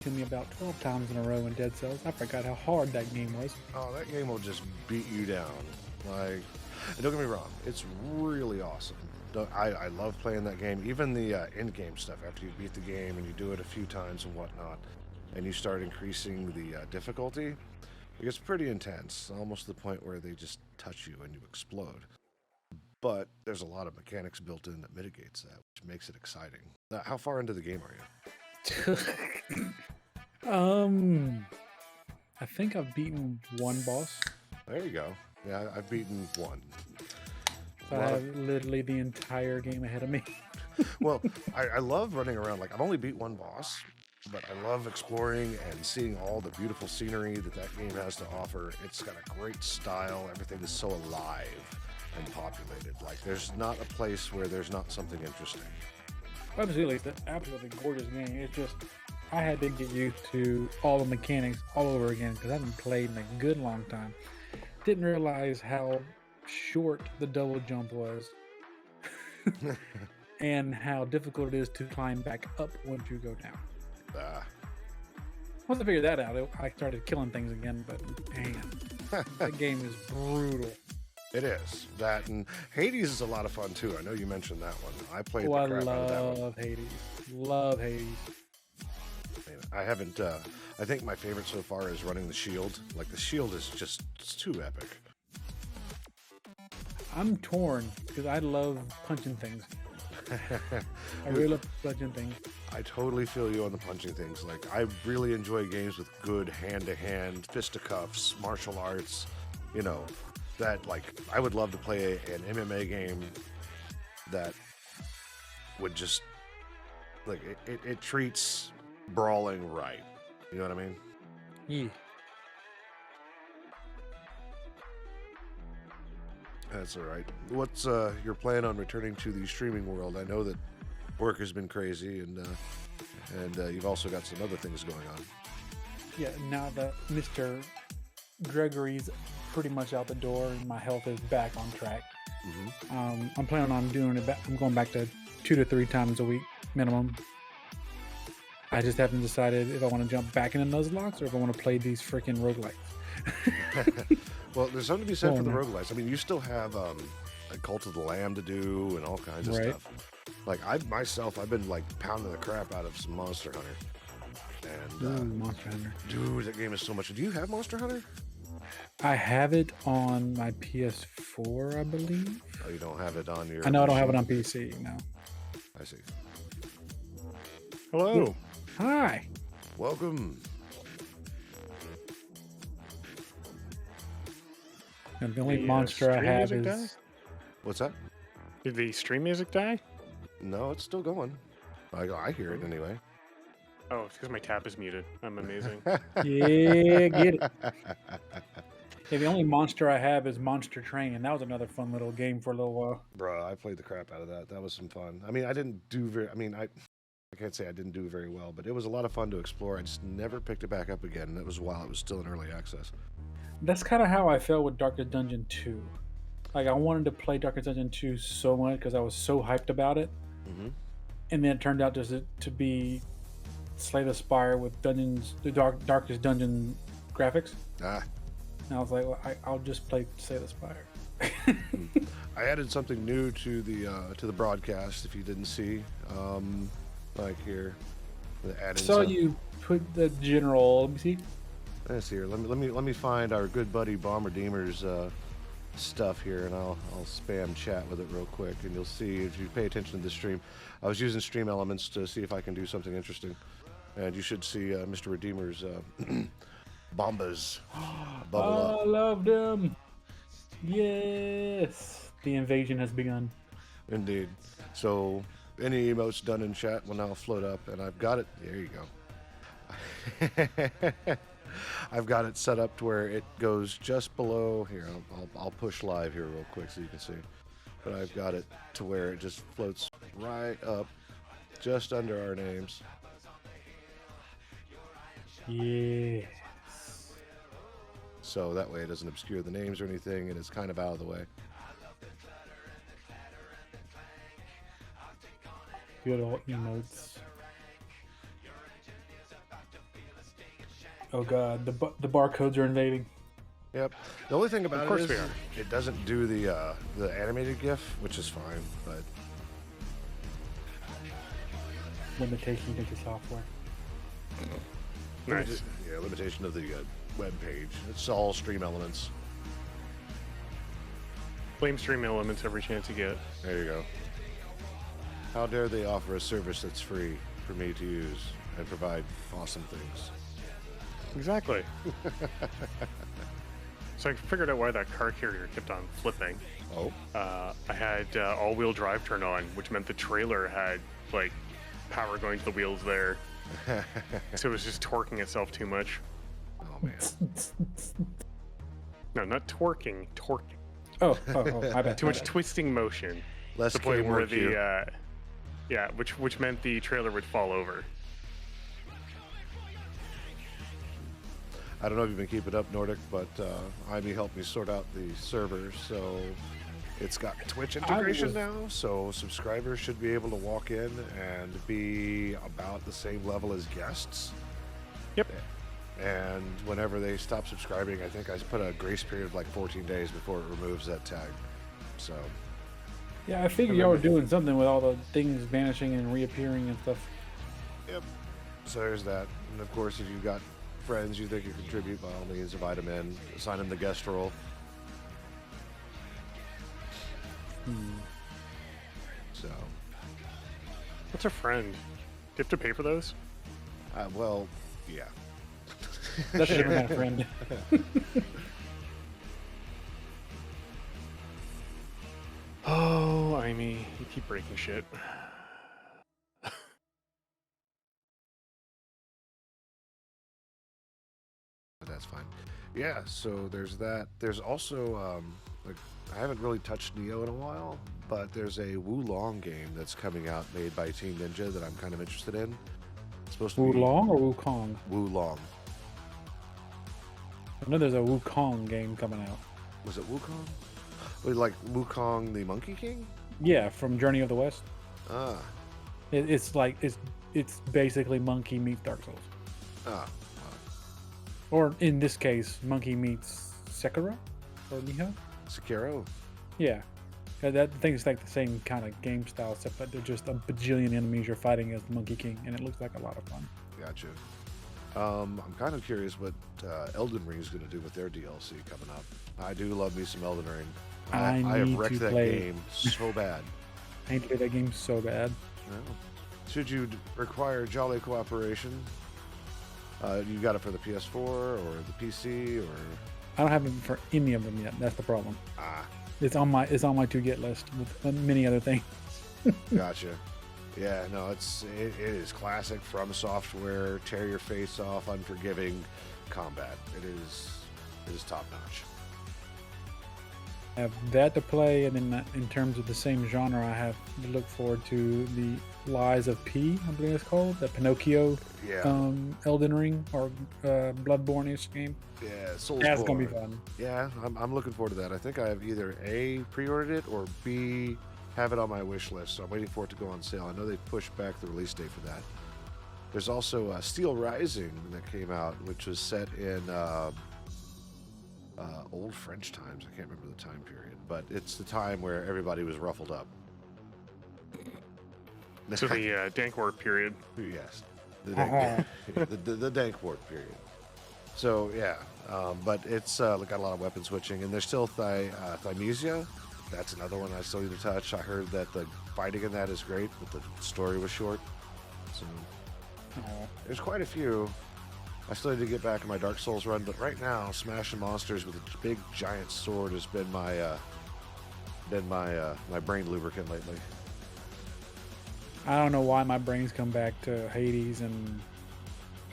to me about 12 times in a row in Dead Cells. I forgot how hard that game was. Oh, that game will just beat you down. Like, and don't get me wrong, it's really awesome. I love playing that game. Even the in-game stuff, after you beat the game and you do it a few times and whatnot, and you start increasing the difficulty, it gets pretty intense, almost to the point where they just touch you and you explode. But there's a lot of mechanics built in that mitigates that, which makes it exciting. Now, how far into the game are you? I think I've beaten one boss. There you go. Yeah, I've beaten one. So I have literally the entire game ahead of me. Well, I love running around. Like, I've only beat one boss, but I love exploring and seeing all the beautiful scenery that game has to offer. It's got a great style. Everything is so alive and populated. Like, there's not a place where there's not something interesting. Absolutely, it's an absolutely gorgeous game. It's just, I had to get used to all the mechanics all over again because I haven't played in a good long time. Didn't realize how short the double jump was and how difficult it is to climb back up once you go down. Once I figured that out, I started killing things again, but man, that game is brutal. It is. That and Hades is a lot of fun too. I know you mentioned that one. I played the crap out of that one. Love Hades. I haven't. I think my favorite so far is running the shield. Like, the shield is just, it's too epic. I'm torn because I love punching things. I really love punching things. I totally feel you on the punching things. Like, I really enjoy games with good hand-to-hand, fisticuffs, martial arts. You know, that, like, I would love to play an MMA game that would just, like, it treats brawling right. You know what I mean? Yeah. That's all right. What's your plan on returning to the streaming world? I know that work has been crazy, and you've also got some other things going on. Yeah, now that Mr. Gregory's pretty much out the door and my health is back on track, I'm planning on doing it. I'm going back to 2 to 3 times a week minimum. I just haven't decided if I want to jump back into Nuzlocke or if I want to play these freaking roguelites. Well, there's something to be said for the roguelites. I mean, you still have a Cult of the Lamb to do and all kinds of stuff. Like, I've been like pounding the crap out of some Monster Hunter. And Monster Hunter. Dude, that game is so much. Do you have Monster Hunter? I have it on my PS4, I believe. Oh, you don't have it on your... I know I don't have it on PC, no. I see. Hello. Hi. Welcome. And the only monster I have is... Die? What's that? Did the stream music die? No, it's still going. I hear it anyway. Oh, it's because my tab is muted. I'm amazing. Yeah, get it. Yeah, the only monster I have is Monster Train, and that was another fun little game for a little while. Bro, I played the crap out of that. That was some fun. I mean, I didn't do very... I mean, I can't say I didn't do very well, but it was a lot of fun to explore. I just never picked it back up again, and it was while it was still in early access. That's kind of how I felt with Darkest Dungeon 2. Like, I wanted to play Darkest Dungeon 2 so much because I was so hyped about it. And then it turned out just to be Slay the Spire with the Darkest Dungeon graphics. And I was like, well, I'll just play Slay the Spire. I added something new to the broadcast, if you didn't see. Like here. You put the general, let me see. Let's see here. Let me find our good buddy Bomberdeemer's stuff here, and I'll spam chat with it real quick, and you'll see if you pay attention to the stream. I was using Stream Elements to see if I can do something interesting, and you should see Mr. Redeemer's bombas bubble up. I love them. Yes, the invasion has begun. Indeed. So any emotes done in chat will now float up, and I've got it. There you go. I've got it set up to where it goes just below here. I'll push live here real quick so you can see. But I've got it to where it just floats right up, just under our names. Yes. So that way it doesn't obscure the names or anything, and it's kind of out of the way. Good old emotes. Oh god, the barcodes are invading. Yep. The only thing about Of course it we is are. it doesn't do the animated GIF, which is fine, but Limitation of the software. Nice. yeah, limitation of the web page. It's all stream elements. Flame stream elements every chance you get. There you go. How dare they offer a service that's free for me to use and provide awesome things? Exactly. So I figured out why that car carrier kept on flipping. Oh, I had all-wheel drive turned on, which meant the trailer had like power going to the wheels there, so it was just torquing itself too much. oh man. No, not torquing, torquing. Oh, I bet. Too much twisting motion. Less The point game where work here. the yeah, which meant the trailer would fall over. I don't know if you've been keeping up, Nordic, but Ivy helped me sort out the server, so it's got Twitch integration now, so subscribers should be able to walk in and be about the same level as guests. Yep. And whenever they stop subscribing, I think I put a grace period of like 14 days before it removes that tag. So, Yeah, I figured y'all were doing something with all the things vanishing and reappearing and stuff. yep. So there's that. And of course, if you've got friends you think you contribute, by all means, invite them in, assign them the guest role. So, What's a friend? Do you have to pay for those? well, yeah. That's a different kind of friend. Oh, I mean, you keep breaking shit. But that's fine. Yeah, so there's that. There's also, like, I haven't really touched Neo in a while, but there's a Wulong game that's coming out made by Team Ninja that I'm kind of interested in. It's supposed to be Wulong or Wukong? Wulong. I know there's a Wukong game coming out. Was it Wukong? Wait, like Wukong the Monkey King? Yeah, from Journey of the West. Ah, It's like it's basically Monkey meets Dark Souls, ah. or in this case, Monkey meets Sekiro or Nihon. Sekiro. Yeah, that thing's like the same kind of game style, except that they're just a bajillion enemies you're fighting as the Monkey King, and it looks like a lot of fun. Gotcha. I'm kind of curious what Elden Ring is going to do with their DLC coming up. I do love me some Elden Ring. I have need wrecked to that play. game so bad. I hate to play that game so bad. Well, should you require jolly cooperation, you got it for the PS4 or the PC or I don't have it for any of them yet. That's the problem. ah, It's on my to get list with many other things. gotcha. Yeah, no, it is classic From Software, tear your face off, unforgiving combat. It is top notch. I have that to play, and then in terms of the same genre, I have to look forward to the Lies of P, I believe it's called, the Pinocchio Yeah, Elden Ring or Bloodborne-ish game. yeah, Soulsborne. That's gonna be fun. Yeah, I'm looking forward to that. I think I have either A, pre-ordered it, or B, have it on my wish list, so I'm waiting for it to go on sale. I know they pushed back the release date for that. There's also Steel Rising that came out, which was set in old French times. I can't remember the time period, but it's the time where everybody was ruffled up. So the Dank War period. Yes, the dank, the dank ward period. So yeah, but it's got a lot of weapon switching, and there's still Thymesia. That's another one I still need to touch. I heard that the fighting in that is great, but the story was short. So there's quite a few. I still need to get back in my Dark Souls run, but right now, smashing monsters with a big giant sword has been my my brain lubricant lately. I don't know why my brain's come back to Hades and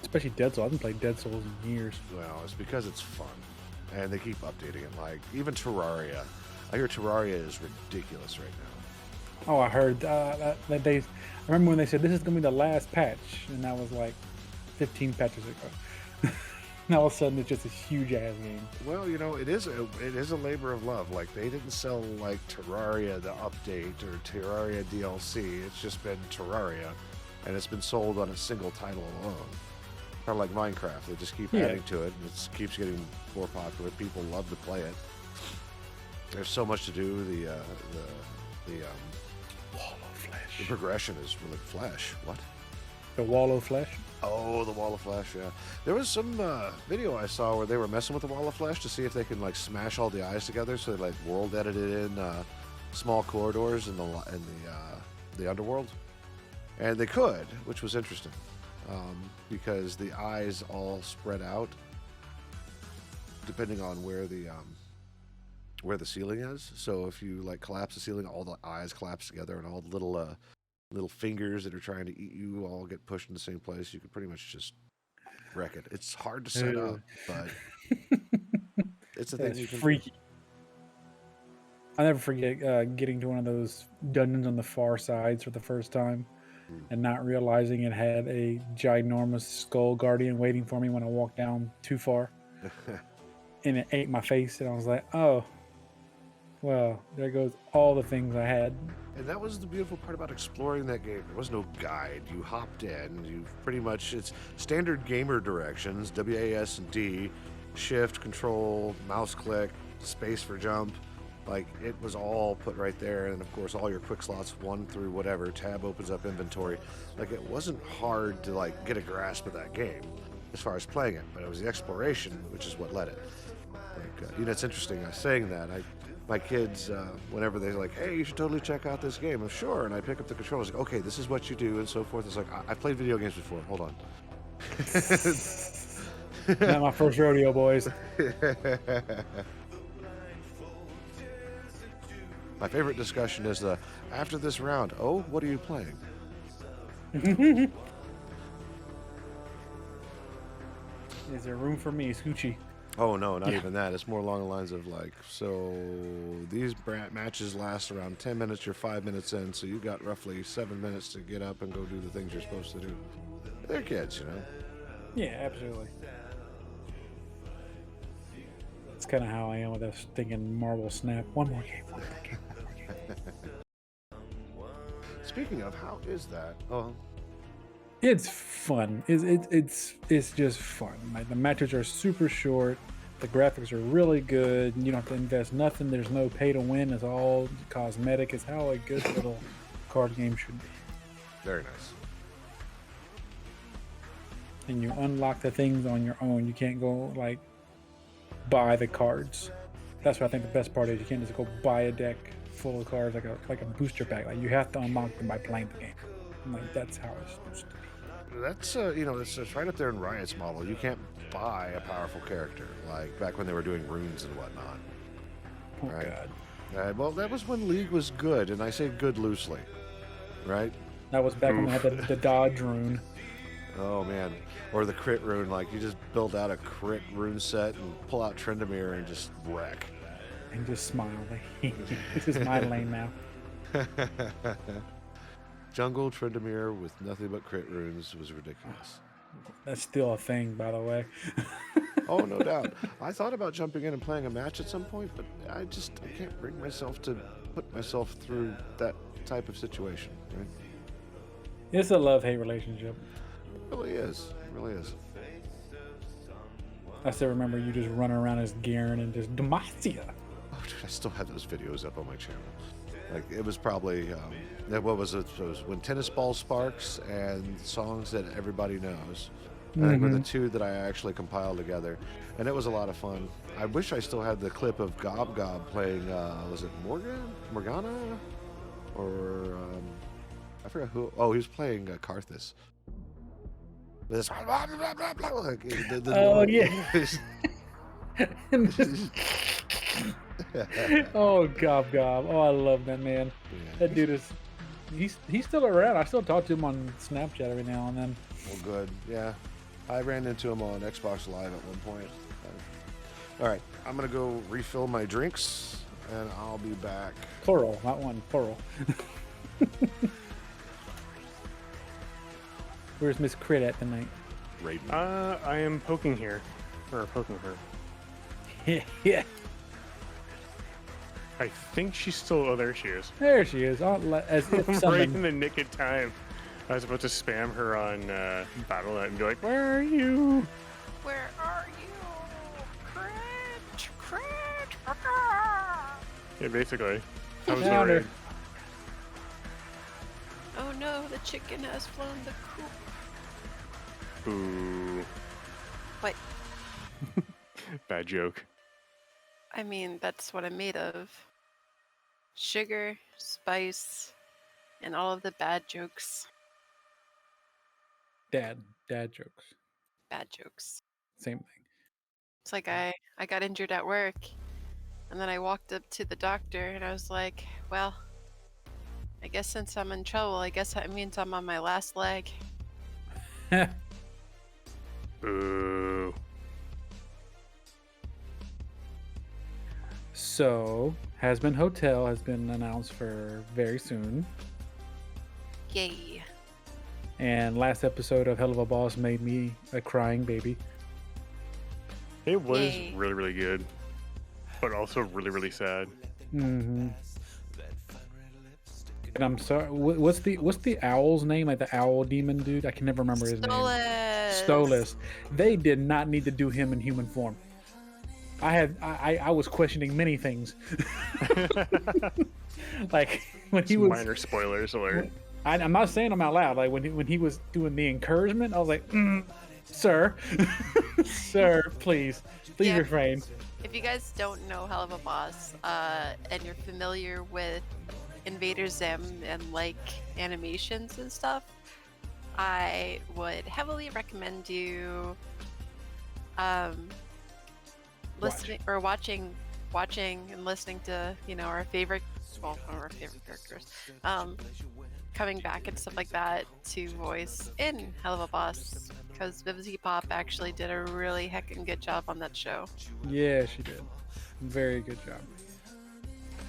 especially Dead Souls. I haven't played Dead Souls in years. Well, it's because it's fun, and they keep updating it. Like even Terraria, I hear Terraria is ridiculous right now. Oh, I heard that they. I remember when they said this is gonna be the last patch, and that was like 15 patches ago. And all of a sudden, it's just a huge ass game. Well, you know, it is a labor of love. Like they didn't sell like Terraria the update or Terraria DLC. It's just been Terraria, and it's been sold on a single title alone. Kind of like Minecraft. They just keep adding to it, and it keeps getting more popular. People love to play it. There's so much to do. The Wall of flesh. the progression is really flesh. What? The wall of flesh. Oh, the wall of flesh. Yeah, there was some video I saw where they were messing with the wall of flesh to see if they can like smash all the eyes together. So they like world edited in small corridors in the underworld, and they could, which was interesting. Because the eyes all spread out depending on where the ceiling is. So if you like collapse the ceiling, all the eyes collapse together, and all the little fingers that are trying to eat you all get pushed in the same place. You could pretty much just wreck it. It's hard to set up, but it's a thing you can. Freaky. I'll never forget getting to one of those dungeons on the far sides for the first time. And not realizing it had a ginormous skull guardian waiting for me when I walked down too far. And it ate my face, and I was like, oh, well, there goes all the things I had. And that was the beautiful part about exploring that game. There was no guide. You hopped in. You pretty much, it's standard gamer directions, WAS and D, shift, control, mouse click, space for jump. Like, it was all put right there, and of course all your quick slots, 1 through whatever, tab opens up inventory. Like, it wasn't hard to like get a grasp of that game as far as playing it, but it was the exploration which is what led it. Like, it's interesting saying that. My kids, whenever they're like, hey, you should totally check out this game, I'm sure, and I pick up the controllers, like, okay, this is what you do, and so forth. It's like, I've played video games before, hold on. Not my first rodeo, boys. My favorite discussion is after this round, oh, what are you playing? Is there room for me, Scoochie? Oh, no, not even that. It's more along the lines of like, so these matches last around 10 minutes, you're 5 minutes in, so you got roughly 7 minutes to get up and go do the things you're supposed to do. They're kids, Yeah, absolutely. That's kind of how I am with us thinking Marvel Snap. One more game. Speaking of, how is that? Oh, It's fun. It's just fun. Like, the matches are super short. The graphics are really good. You don't have to invest nothing. There's no pay to win. It's all cosmetic. It's how a good little card game should be. very nice. And you unlock the things on your own. You can't go like buy the cards. That's what I think the best part is. You can't just go buy a deck full of cards like a booster pack. Like, you have to unlock them by playing the game. And like, that's how it's supposed to be. That's it's right up there in Riot's model. You can't buy a powerful character like back when they were doing runes and whatnot. Oh Right. God. Well, that was when League was good, and I say good loosely, right? That was back when they had the dodge rune. Oh man, or the crit rune. Like, you just build out a crit rune set and pull out Trendamere and just wreck. And just smile. Like, this is my lane now. Jungle Trendamere with nothing but crit runes was ridiculous. That's still a thing, by the way. Oh, no doubt. I thought about jumping in and playing a match at some point, but I can't bring myself to put myself through that type of situation. Right? It's a love-hate relationship. It really is. It really is. I still remember you just running around as Garen and just Demacia. Oh, dude, I still have those videos up on my channel. Like, it was probably, what was it? It was When Tennis Ball Sparks and Songs That Everybody Knows. I think were the two that I actually compiled together. And it was a lot of fun. I wish I still had the clip of Gob Gob playing, was it Morgana? Or, I forgot who. Oh, he was playing Karthus. This, like, Oh, yeah. Oh, Gob Gob. Oh, I love that man. Yeah. That dude is... He's still around. I still talk to him on Snapchat every now and then. Well, good. Yeah. I ran into him on Xbox Live at one point. All right. I'm going to go refill my drinks, and I'll be back. Plural, not one. Plural. Where's Miss Crit at tonight? Raiden. I am poking here. Or poking her. Yeah. I think she's still... Oh, there she is. There she is. As if Right something... in the nick of time. I was about to spam her on Battle.net and be like, "Where are you? Where are you? Cringe, cringe. Yeah, basically. That was Found the her. raid. Oh no, the chicken has flown the coop. Ooh, What? bad joke. I mean, that's what I'm made of. Sugar, spice, and all of the bad jokes. Dad jokes. Bad jokes. Same thing. It's like I got injured at work, and then I walked up to the doctor, and I was like, well, I guess since I'm in trouble, I guess that means I'm on my last leg. Ooh. So, Has Been Hotel has been announced for very soon. Yay. And last episode of Hell of a Boss made me a crying baby. It was Yay. really, really good, but also really, really sad. Mm-hmm. And I'm sorry. What's the owl's name? Like the owl demon dude? I can never remember his name. Stolas. They did not need to do him in human form. I was questioning many things. Like when he was Minor spoilers alert. I'm not saying them out loud. Like when he was doing the encouragement, I was like, sir, sir, please Yeah. refrain. If you guys don't know Hell of a Boss, and you're familiar with Invader Zim and like animations and stuff, I would heavily recommend you listening or watching and listening to our favorite characters coming back and stuff like that to voice in Hell of a Boss, because Vivzy Pop actually did a really heckin' good job on that show. Yeah, she did. Very good job.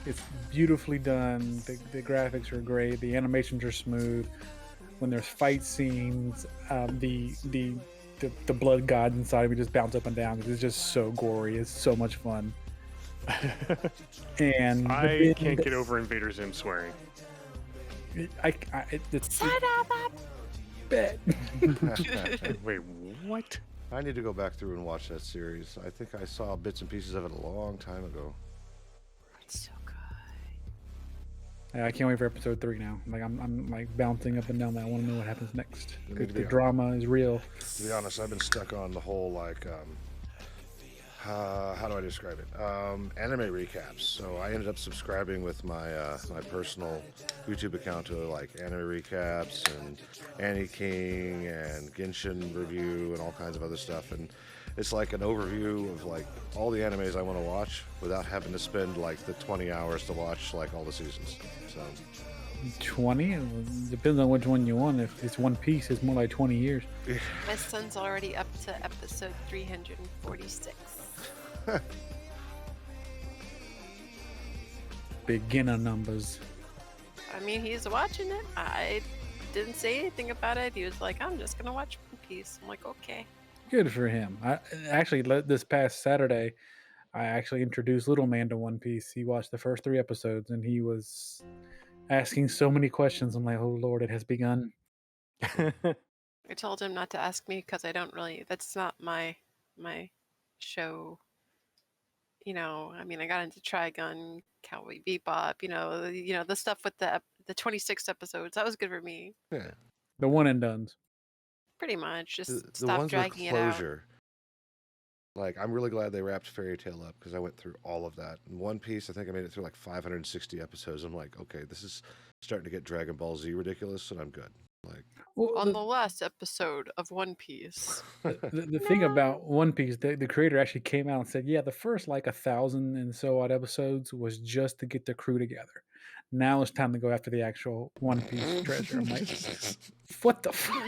It's beautifully done. The graphics are great. The animations are smooth. When there's fight scenes, the blood god inside of me just bounce up and down. It's just so gory. It's so much fun. And I can't get over Invader Zim swearing. it's Son of a bet. Wait, what? I need to go back through and watch that series. I think I saw bits and pieces of it a long time ago. It's so good. Yeah, I can't wait for episode 3 now. Like I'm like bouncing up and down. I want to know what happens next. You need to The be drama is real. To be honest, I've been stuck on the whole how do I describe it? Anime recaps. So I ended up subscribing with my my personal YouTube account to like anime recaps and Annie King and Genshin review and all kinds of other stuff. And it's like an overview of like all the animes I want to watch without having to spend like the 20 hours to watch like all the seasons. So 20? It depends on which one you want. If it's One Piece, it's more like 20 years. My son's already up to episode 346. Beginner numbers. I mean, he's watching it. I didn't say anything about it. He was like, I'm just gonna watch One Piece. I'm like, okay. Good for him. I actually this past Saturday, I actually introduced Little Man to One Piece. He watched the first 3 episodes and he was asking so many questions. I'm like, oh Lord, it has begun. I told him not to ask me because I don't really. That's not my show. I mean, I got into Trigun, Cowboy Bebop. The stuff with the 26 episodes. That was good for me. yeah, The one and dones. Pretty much, just the stop ones with dragging it out. closure. Like I'm really glad they wrapped Fairy Tail up because I went through all of that. In One Piece, I think I made it through like 560 episodes. I'm like, okay, this is starting to get Dragon Ball Z ridiculous, and I'm good. Like, Well, On the last episode of One Piece. the thing about One Piece, the creator actually came out and said, yeah, the first like 1,000 and so odd episodes was just to get the crew together. Now it's time to go after the actual One Piece treasure. I'm like, what the fuck?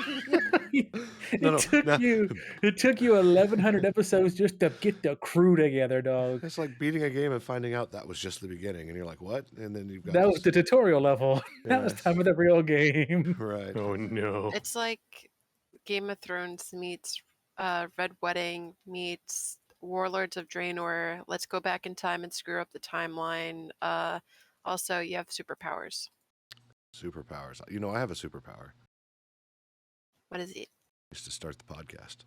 It took you 1,100 episodes just to get the crew together, dog. it's like beating a game and finding out that was just the beginning, and you're like, what? And then you've got That was the tutorial level. Now it's Yes. time for the real game. right. Oh no. It's like Game of Thrones meets Red Wedding meets Warlords of Draenor. Let's go back in time and screw up the timeline. Also, you have superpowers. Superpowers. You know, I have a superpower. What is it? Used to start the podcast.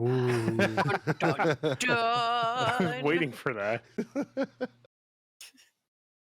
Ooh. Dun, dun, I was dun. waiting for that.